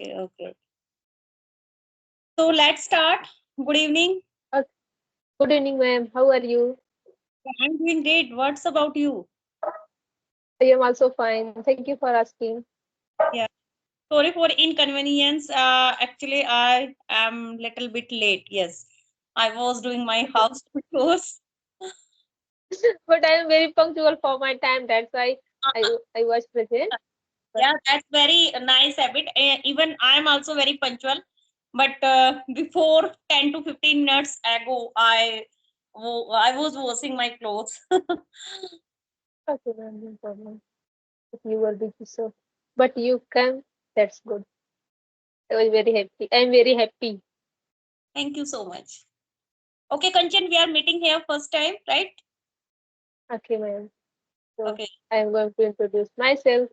Okay. So let's start. Good evening. Uh, Good evening, ma'am. How are you? I'm doing great. What's about you? I am also fine. Thank you for asking. Yeah. Sorry for inconvenience. Actually, I am little bit late. Yes, I was doing my house chores. But I am very punctual for my time. That's why I was present. But Yeah, that's very nice habit. Even I'm also very punctual. But before 10 to 15 minutes ago, I was washing my clothes. okay, ma'am, no problem. If you were busy, so but you can. That's good. I was very happy. I am very happy. Thank you so much. Okay, Kanchan, we are meeting here first time, right? Okay, ma'am. So Okay. I am going to introduce myself.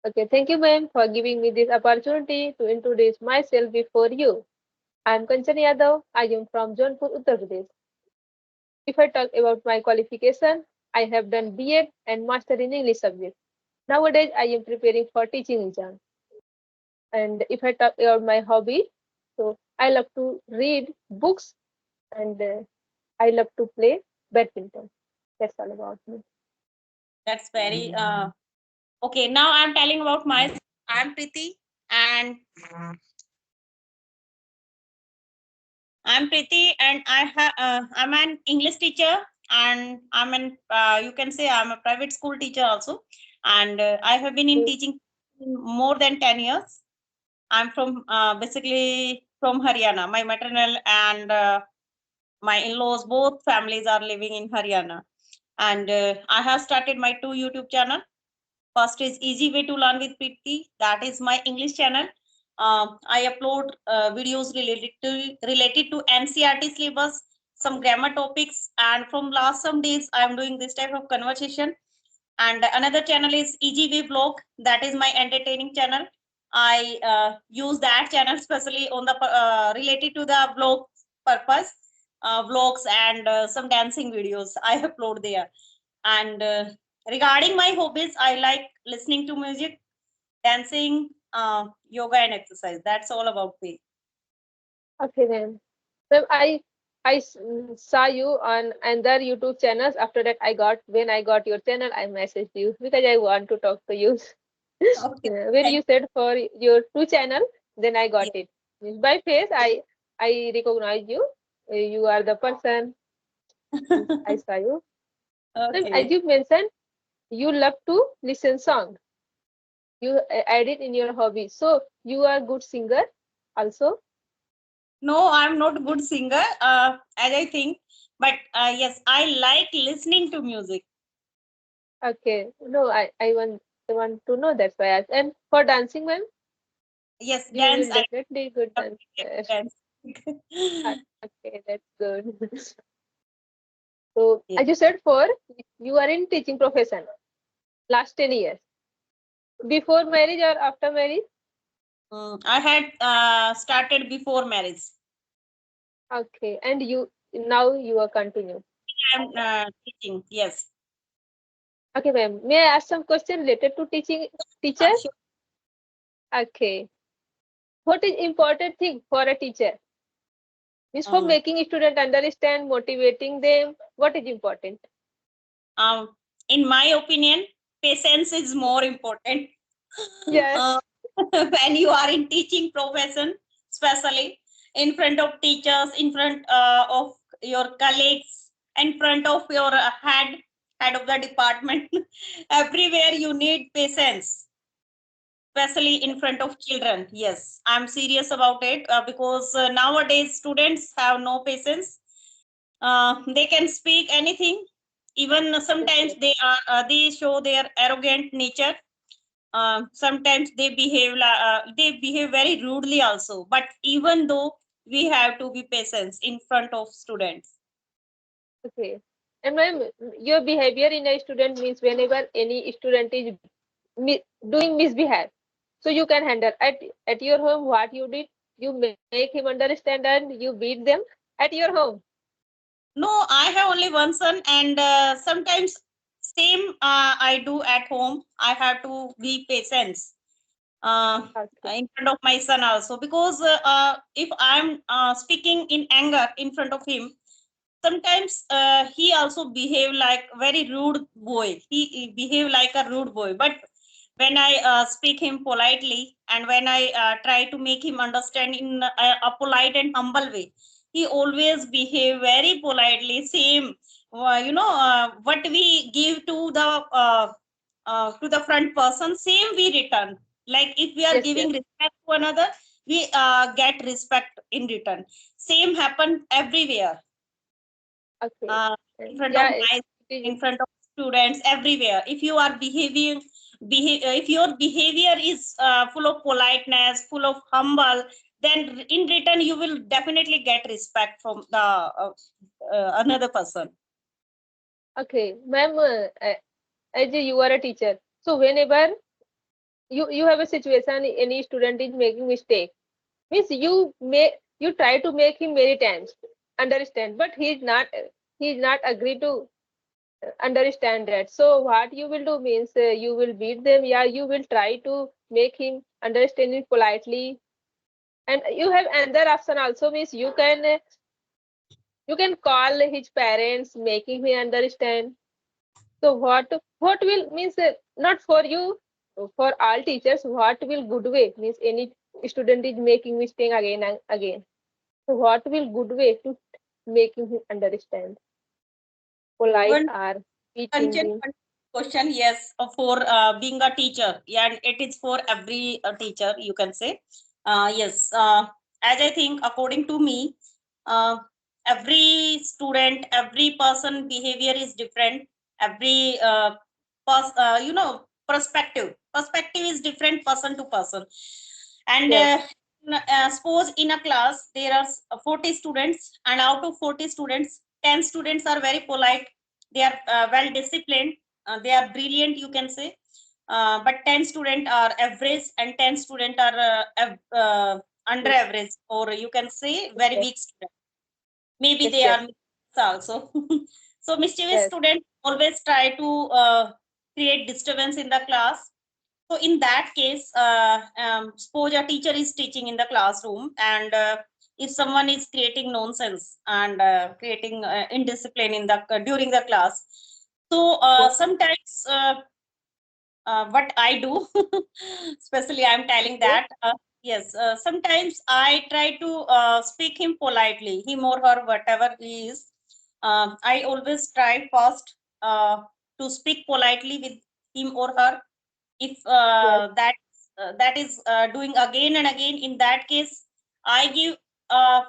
Okay, thank you, ma'am, for giving me this opportunity to introduce myself before you. I am Kanchan Yadav. I am from Jaunpur, Uttar Pradesh. If I talk about my qualification, I have done B.Ed and Master in English subject. Nowadays, I am preparing for teaching exam. And if I talk about my hobby, so I love to read books and I love to play badminton. That's all about me. That's very okay. Now I'm telling about myself. I'm Preeti, and I'm an English teacher, and you can say I'm a private school teacher also, and I have been in Okay. teaching more than 10 years. I'm from basically from Haryana. My maternal and my in-laws, both families are living in Haryana, and I have started my two YouTube channel. First is Easy Way to Learn with Preeti. That is my English channel. I upload videos related to NCERT syllabus, some grammar topics, and from last some days I am doing this type of conversation. And another channel is Easy Way Vlog. That is my entertaining channel. I use that channel especially on the related to the vlog purpose, vlogs and some dancing videos I upload there. And regarding my hobbies, I like listening to music, dancing, yoga, and exercise. That's all about me. Okay then. So I saw you on other YouTube channels. After that, when I got your channel, I messaged you because I want to talk to you. Okay. When Thank you said for your two channel, then I got you. it. Means by face, I recognize you. You are the person. Means I saw you. Then as Okay. you mentioned, you love to listen song. You add it in your hobby. So you are good singer also. No, I'm not a good singer, as I think, but yes, I like listening to music. Okay. No, I want to know, that's why I asked. And for dancing, ma'am, Yes, you dance. will I definitely good love dancer. dance. Okay, that's good. So Yeah. as you said, for you are in teaching profession last 10 years. Before marriage or after marriage? I had started before marriage. Okay, and you now you are continue. I'm teaching. Yes. Okay, ma'am. May I ask some question related to teaching teacher? Sure. Okay. What is important thing for a teacher? Means for Um, making student understand, motivating them. What is important? um, in my opinion, patience is more important. uh, Yes. when you are in teaching profession, especially in front of teachers, in front of your colleagues, in front of your head of the department, everywhere you need patience, especially in front of children. Yes, I'm serious about it because nowadays students have no patience. They can speak anything. Even Yes, sometimes yes. they show their arrogant nature. Sometimes they behave very rudely also. But even though we have to be patient in front of students. Okay. And ma'am, your behavior in a student means whenever any student is doing misbehave, so you can handle at your home what you did. You make him understand and you beat them at your home. No, I have only one son, and sometimes same I do at home. I have to be patient. Okay. in front of my son also, because if I'm speaking in anger in front of him, sometimes he also behave like very rude boy. He behave like a rude boy. But when I speak him politely, and when I try to make him understand in a polite and humble way, he always behave very politely. Same, what we give to the front person, same we return. Like if we are Yes, yes. giving respect to another, we get respect in return. Same happen everywhere, Okay. in front of Yeah, my, it is. in front of students, everywhere. If you are if your behavior is full of politeness, full of humble, then in return you will definitely get respect from the another person. Okay, ma'am, as you are a teacher, so whenever you have a situation, any student is making mistake, means you try to make him many times understand, but he's not agree to understand that. So what you will do means you will beat them. Yeah, you will try to make him understand it politely, and you have another option also, means you can call his parents, making him understand. So what will means not for you, for all teachers, what will good way means any student is making mistake again and again. So what will good way to making him understand? Polite One or teaching Kanchan, him? one question, yes, for being a teacher. Yeah, and it is for every teacher, you can say. Yes, as I think, according to me, uh, every student, every person behavior is different. Every perspective is different person to person. And Yes, suppose in a class there are 40 students, and out of 40 students, 10 students are very polite, they are well disciplined, they are brilliant, you can say. But 10 students are average, and 10 students are under yes, average, or you can say very yes, weak students. Maybe yes, they yes, are mischievous also. So mischievous yes, students always try to create disturbance in the class. So in that case, suppose a teacher is teaching in the classroom, and if someone is creating nonsense and creating indiscipline in the during the class, so yes, sometimes what I do, especially I'm telling yes, that, yes, sometimes I try to speak him politely, him or her, whatever he is. I always try first to speak politely with him or her. If yes, that is doing again and again, in that case, I give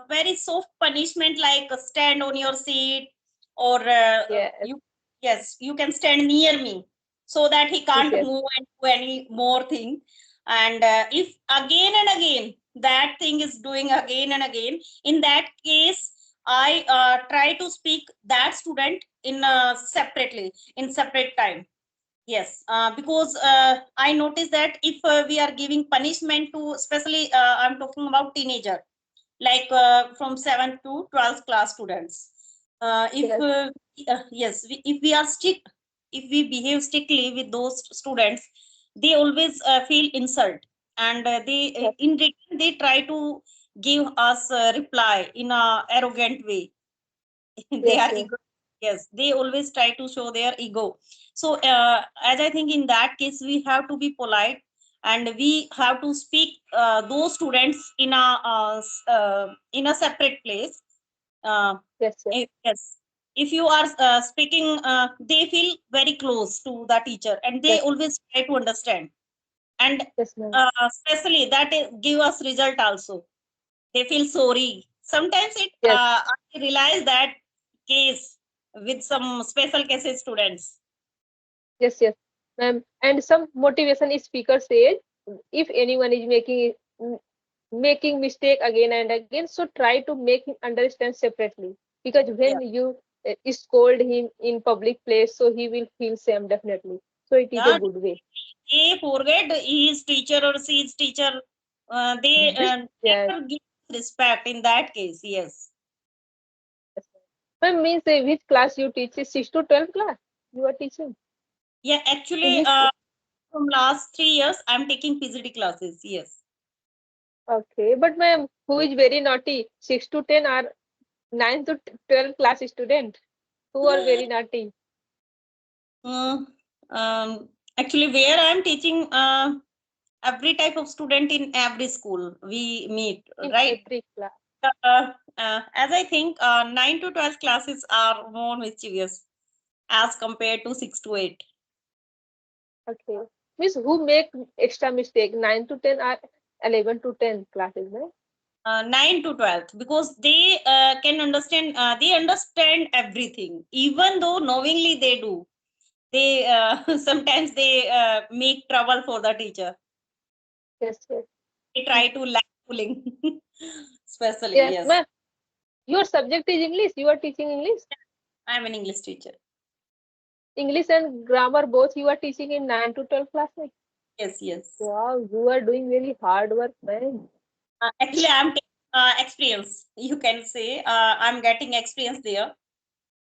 very soft punishment, like stand on your seat, or yes, you, yes, you can stand near me, so that he yes, can't yes, move and do any more thing. And if again and again that thing is doing again and again, in that case I try to speak that student in separately, in separate time. Yes, because I noticed that if we are giving punishment to, especially I'm talking about teenager, like from 7th to 12th class students. If yes, yes, if we are strict, if we behave strictly with those students, they always feel insult, and they yes, in return they try to give us a reply in a arrogant way. They yes, are yes, ego, yes, they always try to show their ego. So as I think, in that case we have to be polite, and we have to speak those students in a separate place. uh, yes, yes, yes, if you are speaking, they feel very close to the teacher, and they yes, always try to understand. And yes, ma'am. especially that give us result also, they feel sorry. Sometimes Yes, I realize that case with some special cases students. yes, yes, ma'am. And some motivation speaker says if anyone is making mistake again and again, so try to make him understand separately, because Yeah, when you scold him in public place, so he will feel shame definitely. So it is a yeah. good way. They forget his teacher or his teacher. They Yes, never give respect in that case. Yes. yes. Ma'am, means which class you teach? Is 6 to 12 class you are teaching? Yeah. In Actually, which class? from last 3 years, I'm taking PGD classes. Yes. Okay, but ma'am, who is very naughty? 6 to 10 or 9 to 12 class student? Who are very naughty? Uh, Actually, where I'm teaching, every type of student in every school we meet, In right? every class. As I think, 9 to 12 classes are more mischievous as compared to 6 to 8. Okay. Miss, who make extra mistake? 9 to 10 or 11 to 10 classes, no? 9 to 12, because they can understand, they understand everything, even though knowingly they do. They sometimes they make trouble for the teacher. Yes, yes. They try to laugh pulling, especially. Yes, Yes, ma'am. Your subject is English. You are teaching English. I'm an English teacher. English and grammar both you are teaching in 9 to 12 classes. Yes, yes. Wow, you are doing very hard work, man. Actually, I'm taking experience. You can say I'm getting experience there,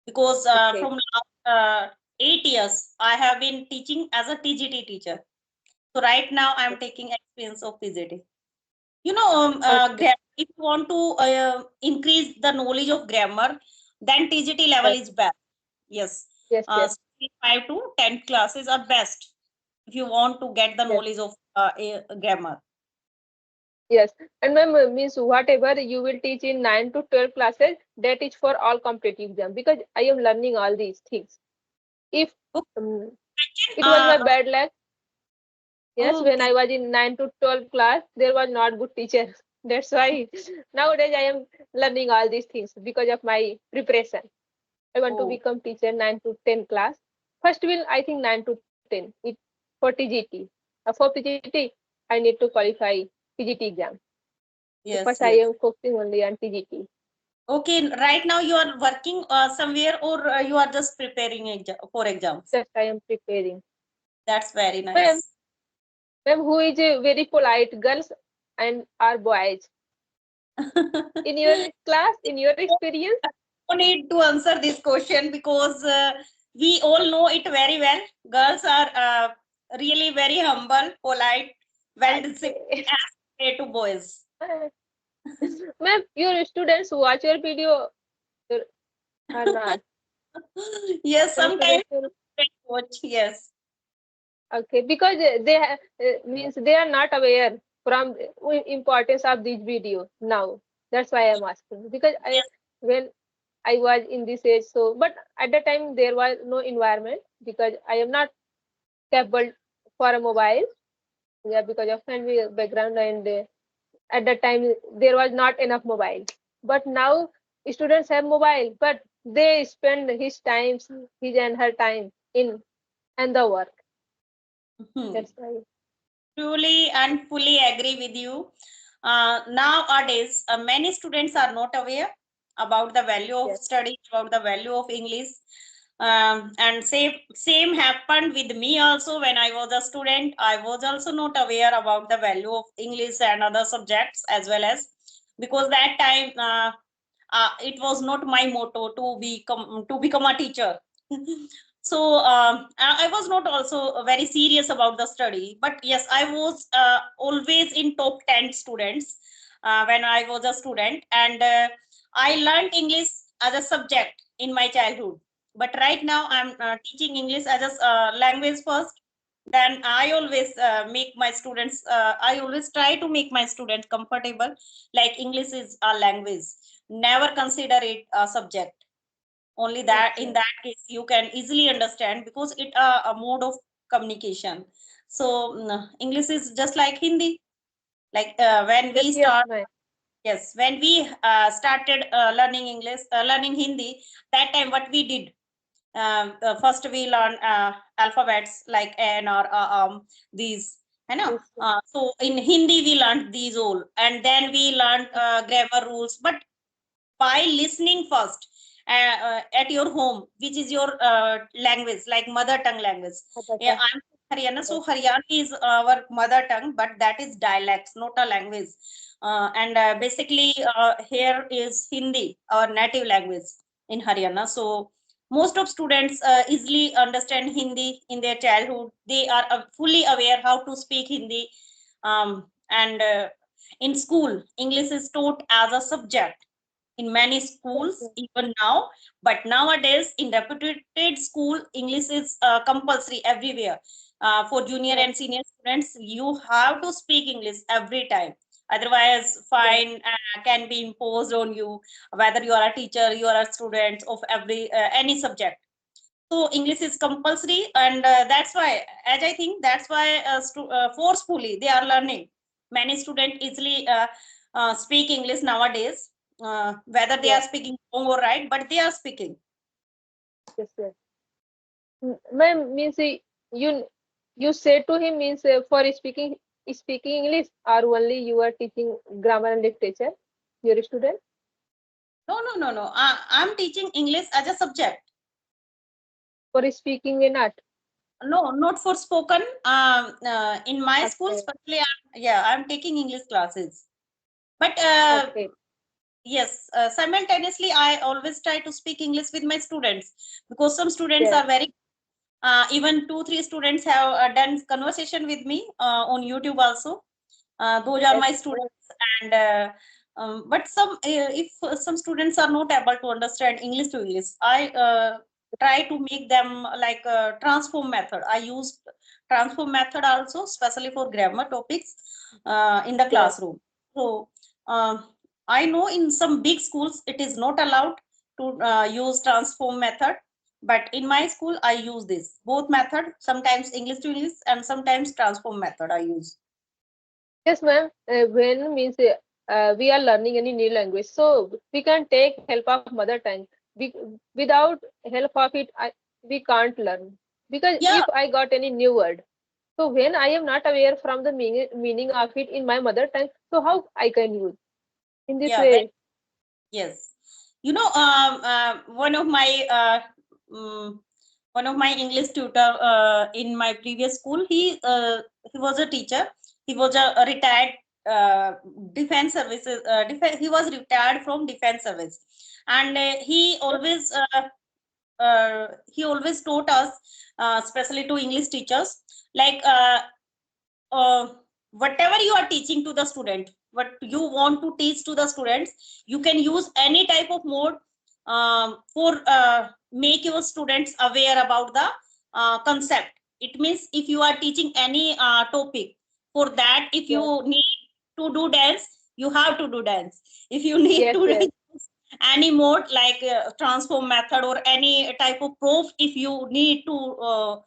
because Okay. from last 8 years I have been teaching as a TGT teacher. So right now I'm taking experience of PGT. Okay. If you want to increase the knowledge of grammar, then TGT level Yes, is best. Yes, yes, yes, 5 to 10 classes are best if you want to get the yes. knowledge of grammar. Yes. And ma'am, means whatever you will teach in 9 to 12 classes, that is for all competitive exam because I am learning all these things. If um, it was my Uh, bad luck, yes, when okay. I was in 9 to 12 class, there was not good teacher. That's why nowadays I am learning all these things because of my preparation. I want to Oh, become teacher 9 to 10 class. First will I think 9 to 10 it, for TGT. For PGT, I need to qualify PGT exam. So first yes, I yes. am focusing only on TGT. Okay, right now you are working somewhere, or you are just preparing for exams. Just I am preparing. That's very Ma'am, nice. ma'am, who is very polite, girls and our boys? In your class, in your experience? No need to answer this question, because we all know it very well. Girls are really very humble, polite, well disciplined Okay. as compared to boys. Ma'am, your students watch your video or not? Yes, Some sometimes students will, they watch. Yes. okay, because means they are not aware from the importance of this video now. That's why I'm asking. Because I Yes. when I was in this age, so but at the time there was no environment because I am not capable for a mobile. Yeah, because of family background and at that time there was not enough mobile. But now students have mobile, but they spend his and her time in and the work. Hmm. That's why. Truly and fully agree with you. Nowadays, many students are not aware about the value of Yes. study, about the value of English. And same happened with me also when I was a student. I was also not aware about the value of English and other subjects as well, as because that time it was not my motto to become a teacher. So I was not also very serious about the study, but yes, I was always in top 10 students when I was a student, and I learned English as a subject in my childhood. But right now I'm teaching English as a language first. Then I always make my students, I always try to make my students comfortable, like English is a language, never consider it a subject. Only that in Okay. that case you can easily understand, because it a mode of communication. So English is just like Hindi. Like when Yes, we yes, start, ma'am. yes, when we started learning English, learning Hindi, that time what we did, first we learn alphabets like N or these, you know. Yes, So in Hindi we learned these all, and then we learned grammar rules. But by listening first at your home, which is your language, like mother tongue language. mother Yeah, tongue. I'm from Haryana, so Yes, Haryana is our mother tongue, but that is dialects, not a language. And basically here is Hindi, our native language in Haryana. So most of students easily understand Hindi in their childhood. They are fully aware how to speak Hindi. And in school, English is taught as a subject in many Yes, schools yes, even now. But nowadays, in reputed school, English is compulsory everywhere. For junior yes, and senior students, you have to speak English every time. Otherwise, yes, fine can be imposed on you, whether you are a teacher, you are a student of every any subject. So English is compulsory, and that's why, as I think, that's why forcefully they are learning. Many students easily speak English nowadays, whether they are yes, speaking wrong or right, but they are speaking. yes, yes. Ma'am, means you say to him means for speaking English, or only you are teaching grammar and literature, your student, No, no, no, no. I'm teaching English as a subject. for speaking in art. No, not for spoken. In my school, Okay, especially, yeah, I'm taking English classes. But okay, yes, simultaneously, I always try to speak English with my students, because some students yes, are very, even two, three students have done conversation with me on YouTube also. Those are yes, my students. And but if some students are not able to understand English to English, I try to make them like a transform method. I use transform method also, especially for grammar topics in the yes, classroom. So I know in some big schools it is not allowed to use transform method, but in my school I use this both method, sometimes English to English and sometimes transform method I use. yes, ma'am. When means we are learning any new language, so we can take help of mother tongue. We, without help of it, we can't learn. Because Yeah, if I got any new word, so when I am not aware from the meaning of it in my mother tongue, so how I can use in this yeah, way? yes. You know, um, one of my English tutor in my previous school, he was a teacher. He was a retired uh, defense services. He was retired from defense service, and he always taught us, especially to English teachers, like uh, whatever you are teaching to the student, what you want to teach to the students, you can use any type of mode for make your students aware about the concept. It means if you are teaching any topic, for that if Yes, you need to do dance, you have to do dance. If you need yes, to yes, use any mode like transform method or any type of proof, if you need to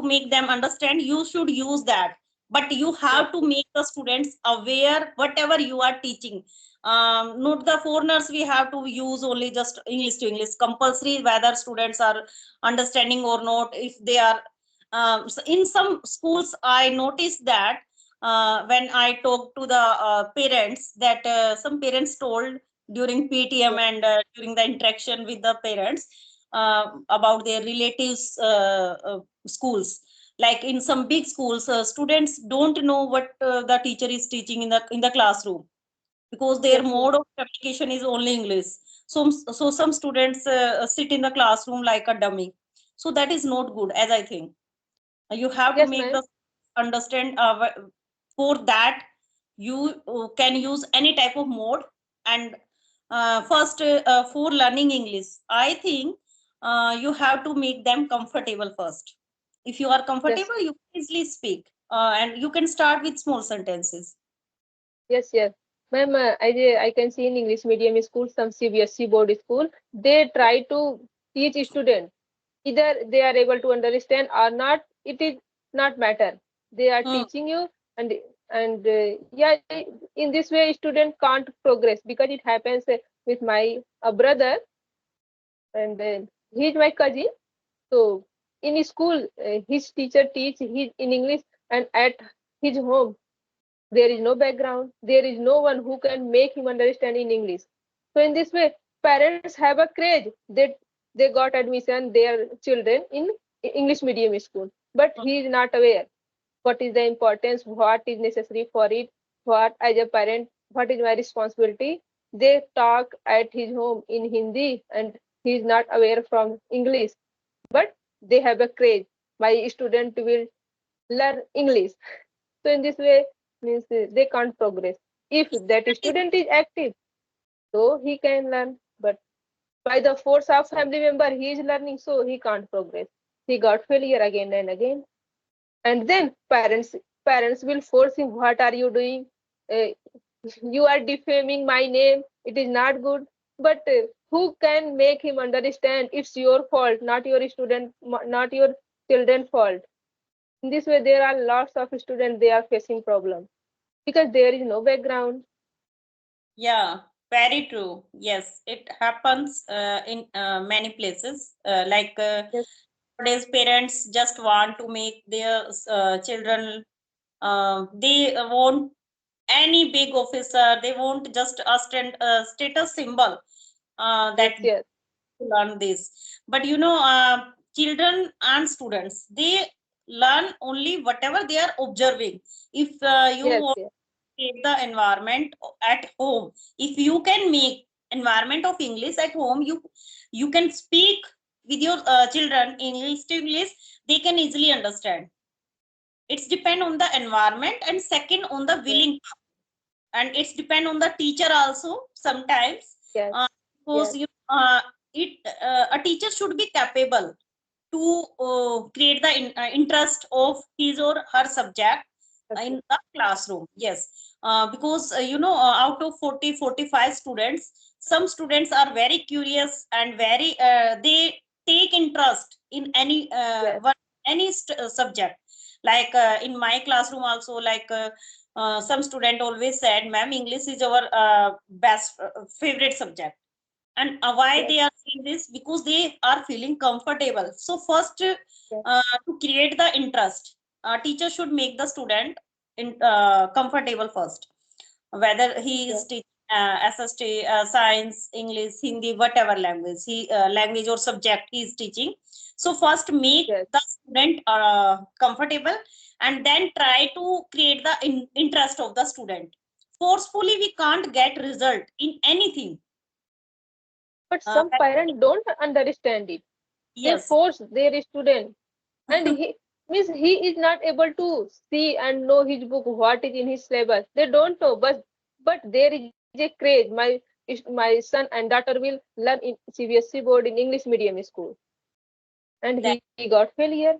make them understand, you should use that. But you yes, have to make the students aware whatever you are teaching. Not the foreigners, we have to use only just English to English compulsory, whether students are understanding or not. If they are so in some schools I noticed that when I talked to the parents, that some parents told during PTM yes, and during the interaction with the parents about their relatives schools. Like in some big schools, students don't know what the teacher is teaching in the classroom, because their yes, mode ma'am. of communication is only English. So some students sit in the classroom like a dummy. So that is not good, as I think. You have to Yes, make ma'am. the understand. For that, you can use any type of mode. And first, for learning English, I think you have to make them comfortable first. If you are Yes, comfortable, you can easily speak, and you can start with small sentences. yes, yes. Ma'am, I can see in English medium school, some CBSE board school, they try to teach student. Either they are able to understand or not, it is not matter. They are Hmm. teaching you, and yeah, in this way student can't progress, because it happens with my brother, and he is my cousin. So in his school, his teacher teach his in English, and at his home there is no background. There is no one who can make him understand in English. So in this way, parents have a craze. They got admission their children in English medium school, but he is not aware what is the importance, what is necessary for it, what as a parent, what is my responsibility. They talk at his home in Hindi, and he is not aware from English, but they have a craze. My student will learn English. So in this way, means they can't progress. If that student is active, so he can learn. But by the force of family member, he is learning, so he can't progress. He got failure again and again. And then parents will force him, what are you doing? Uh, you are defaming my name. It is not good. But who can make him understand it's your fault, not your student, not your children fault? In this way, there are lots of students, they are facing problems because there is no background. Yeah, very true. Yes, it happens in many places. Yes, Nowadays, parents just want to make their children. They want any big officer. They want just a status symbol yes, that yes, learn this. But children and students, they learn only whatever they are observing. If you yes, want yes, create the environment at home, if you can make environment of English at home, you can speak with your children English to English, they can easily understand. It's depend on the environment, and second on the yes, willing, and it's depend on the teacher also sometimes. yes, uh, yes, suppose you it a teacher should be capable to create the interest of his or her subject okay, in the classroom. Yes, because out of 40-45 students, some students are very curious and very they take interest in yes, any subject. In my classroom also, some student always said, ma'am, English is our best favorite subject. And why yes, they are saying this? Because they are feeling comfortable. So first, yes, to create the interest, teacher should make the student comfortable first, whether he is yes, teaching SST, science, English, Hindi, whatever language language or subject he is teaching. So first make yes. the student comfortable, and then try to create the interest of the student. Forcefully we can't get result in anything. But some That, parents don't understand it. They yes. force their student, and he means he is not able to see and know his book what is in his syllabus. They don't know, but there is a craze. My son and daughter will learn in CBSE board in English medium school, and he got failure.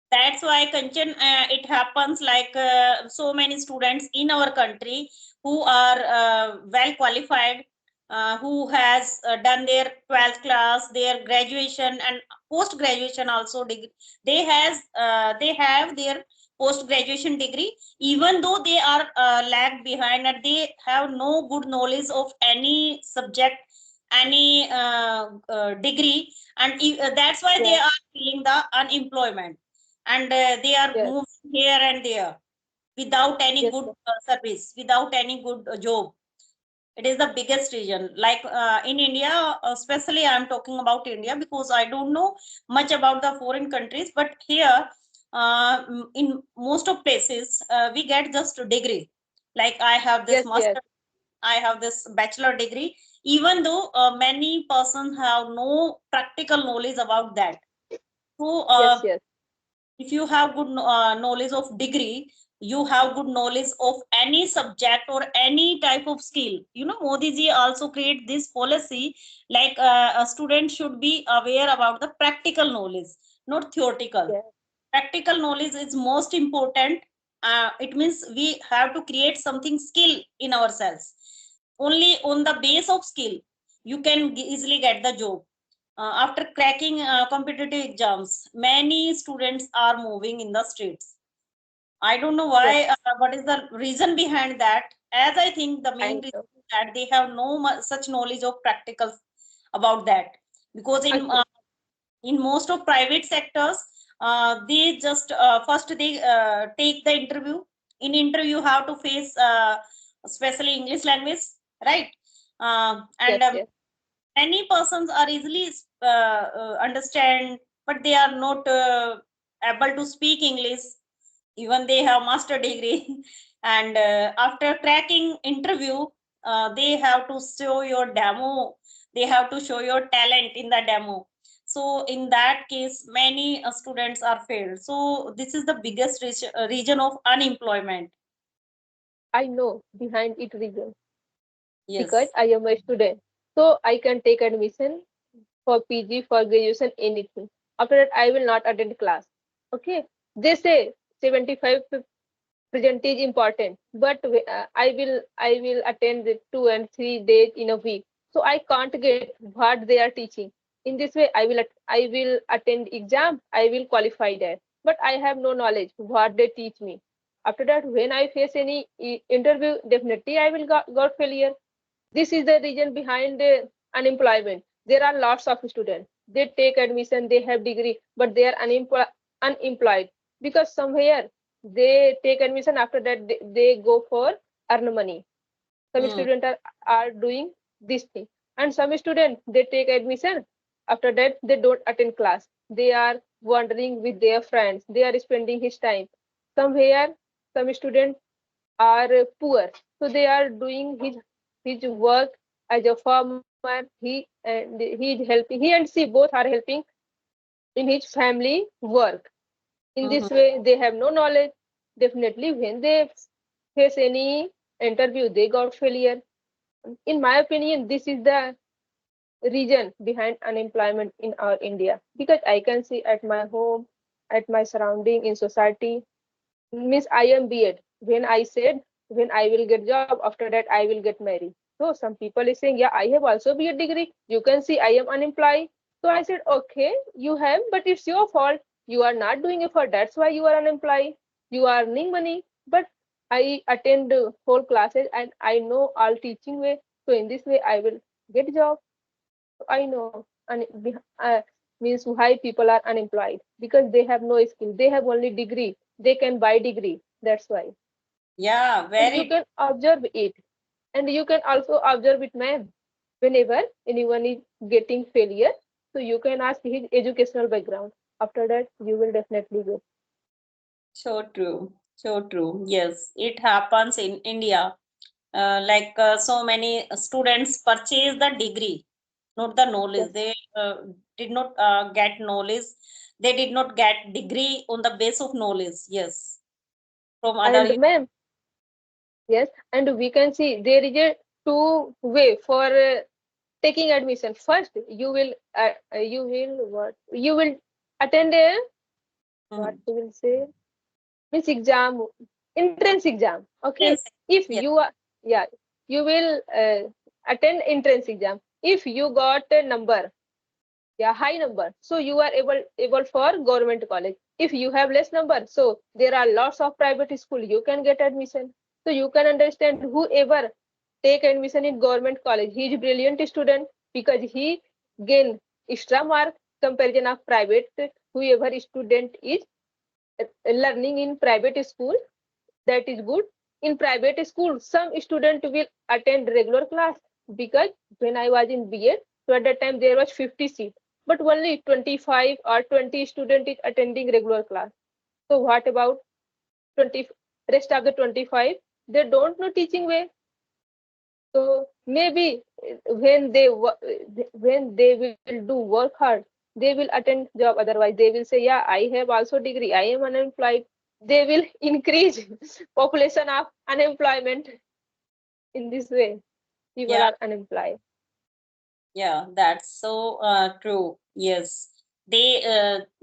That's why, Kanchan, it happens so many students in our country who are well qualified, who has done their 12th class, their graduation and post graduation also degree. They have their post graduation degree, even though they are lag behind and they have no good knowledge of any subject, any degree, and that's why they Yes, are feeling the unemployment, and they are yes, moving here and there without any yes, good yes, service, without any good job. It is the biggest reason. In India, especially I'm talking about India because I don't know much about the foreign countries, but here in most of places we get just a degree. Like I have this yes, yes, master, I have this bachelor degree, even though many persons have no practical knowledge about that. So yes, yes, if you have good knowledge of degree, you have good knowledge of any subject or any type of skill. Modi ji also create this policy, a student should be aware about the practical knowledge, not theoretical. yes, Practical knowledge is most important. It means we have to create something skill in ourselves. Only on the base of skill you can easily get the job. After cracking competitive exams, many students are moving in the streets. I don't know yes. why, what is the reason behind that. As I think the main I reason know. is that they have no such knowledge of practical about that. Because Okay. in most of private sectors, they just first they take the interview. In interview, you have to face especially English language, right? And Yes, yes, Many persons are easily understand, but they are not able to speak English, even they have master degree. And after cracking interview, they have to show your demo they have to show your talent in the demo. So in that case, many students are failed. So this is the biggest region of unemployment. I know behind it reason because Yes. I am a student. So I can take admission for PG, for graduation, anything. After that, I will not attend class. Okay. They say 75 percentage important, but I will attend the 2 and 3 days in a week. So I can't get what they are teaching. In this way, I will attend exam. I will qualify there, but I have no knowledge what they teach me. After that, when I face any interview, definitely I will got failure. This is the reason behind unemployment. There are lots of students. They take admission, they have degree, but they are unemployed because somewhere they take admission. After that, they go for earn money. Some Hmm. students are doing this thing, and some students they take admission. After that, they don't attend class. They are wandering with their friends. They are spending his time. Somewhere, some students are poor, so they are doing his work as a farmer. He is helping, he and she both are helping in his family work. In Mhm. this way they have no knowledge. Definitely when they face any interview they got failure. In my opinion, this is the reason behind unemployment in our India, because I can see at my home, at my surrounding, in society. Miss, I am B.Ed. When I said when I will get job, after that I will get married. So some people is saying, yeah, I have also B.Ed degree. You can see I am unemployed. So I said, okay, you have, but it's your fault. You are not doing effort. That's why you are unemployed. You are earning money. But I attend whole classes and I know all teaching way. So in this way I will get job. So I know means why people are unemployed, because they have no skill. They have only degree. They can buy degree. That's why. Yeah, And you very. can observe it. And you can also observe it, ma'am. Whenever anyone is getting failure, so you can ask his educational background. After that, you will definitely get. So true. So true. Yes, it happens in India. So many students purchase the degree, not the knowledge. Yes. They did not get knowledge. They did not get degree on the base of knowledge. Yes, from other. And ma'am, yes, and we can see there is a two way for taking admission. First, you will attend a what Mhm. we will say means exam, entrance exam. Okay, Yes. if Yes. you are, yeah, you will attend entrance exam. If you got a number, yeah, high number, so you are able for government college. If you have less number, so there are lots of private school, you can get admission. So you can understand whoever take admission in government college, he is brilliant student, because he gain extra mark comparison of private. Whoever student is learning in private school, that is good. In private school, some student will attend regular class, because when I was in B.Ed, so at that time there was 50 seats, but only 25 or 20 student is attending regular class. So what about 20 rest of the 25? They don't know teaching way. So maybe when they will do work hard, they will attend job. Otherwise, they will say, "Yeah, I have also degree. I am unemployed." They will increase population of unemployment. In this way, people Yeah. are unemployed. Yeah. That's so true. Yes. They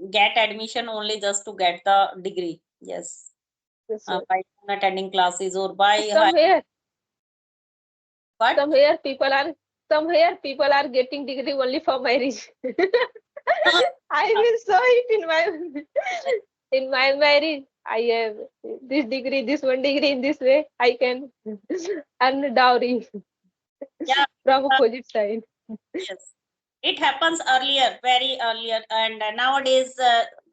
get admission only just to get the degree. Yes. Yes, yes. By not attending classes or by high. Somewhere, What? somewhere people are somewhere people are getting degree only for marriage. I will show it in my in my marriage. I have this degree, this one degree. In this way, I can earn dowry Yeah. from uh, opposite side. yes. It happens earlier, very earlier, and nowadays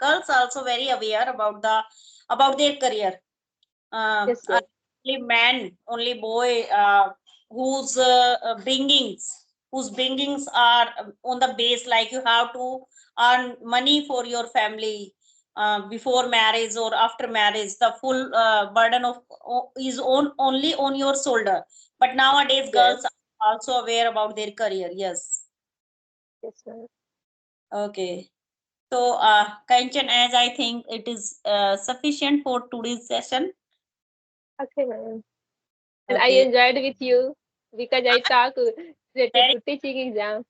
girls are also very aware about their career. Yes, yes, Only man, only boy, whose bringings are on the base, like you have to earn money for your family before marriage or after marriage. The full burden of is on only on your shoulder. But nowadays, yes. girls are also aware about their career. Yes. Yes, ma'am. Okay. So, Kanchan, as I think it is sufficient for today's session. Okay, ma'am. And I Okay. enjoyed with you because I I- talk related Very, to teaching exam.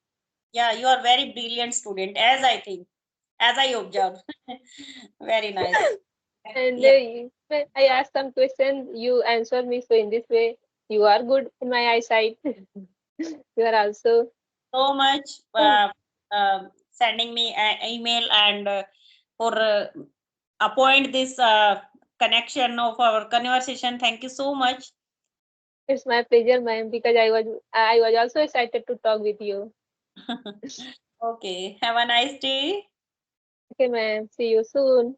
yeah, you are very brilliant student, as I think, as I observe. Very nice. And Yeah, when I asked some question, you answer me. So in this way, you are good in my eyesight. You are also. so much Oh, sending me an email and for appoint this connection of our conversation. Thank you so much. it's my pleasure, ma'am, because I was also excited to talk with you. Okay, have a nice day. Okay, ma'am. See you soon.